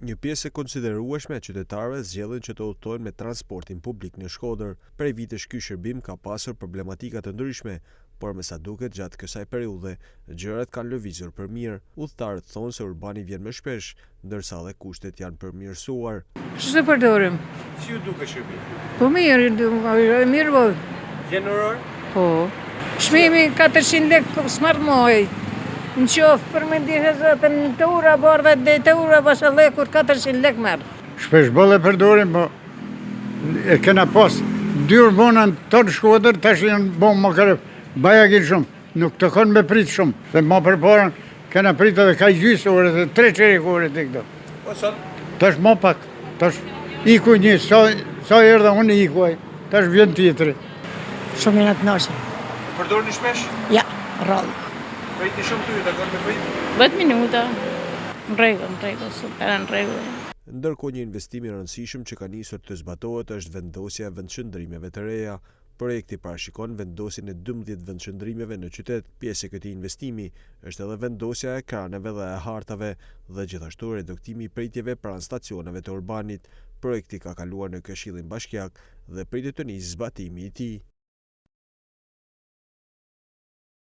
Një pjesë e konsiderueshme e qytetarëve zgjedhin që të udhtojnë me transportin publik në Shkodër. Prej vitesh ky shërbim ka pasur problematika të ndryshme, por me sa duket gjatë kësaj periudhe gjërat kanë lëvizur për mirë. Udhëtarët thonë se urbani vjen më shpesh, ndërsa edhe kushtet janë përmirësuar. Ç'e përdorim? Si ju duket shërbimi? Po mirë po. Gjenëror? Po. Çmimi 400 lekë smart muaj. Në qofë për me ndihëzatën të ura, bardhe dhe të ura, bashallë kur 400 lek merë. Shpesh bëllë e përdorim, po e kena pas 2 urbana të Shkodër, tash janë bon më kërë bajakin shumë, nuk të kanë me prit shumë, dhe ma përparën kena prit edhe ka gjysë ore dhe 3 qerik ore të këto. Po sot? Tash ma pak, tash iku një, sa erdha unë ikuaj, tash vjen tjetëri. Shumë janë të nashën. Përdorni shpesh? Ja, rrallë. Pritni shumë ty, ta kanë me prit? 10 minuta. Në rregull, super në rregull. Ndërkohë një investim i rëndësishëm që ka nisur të zbatohet është vendosja e vendqëndrimeve të reja. Projekti parashikon vendosjen e 12 vendqëndrimeve në qytet. Pjesë e këtij investimi është edhe vendosja e ekraneve dhe e hartave dhe gjithashtu reduktimi i pritjeve pranë stacioneve të urbanit. Projekti ka kaluar në Këshillin Bashkiak dhe pritet të nisë zbatimi i tij.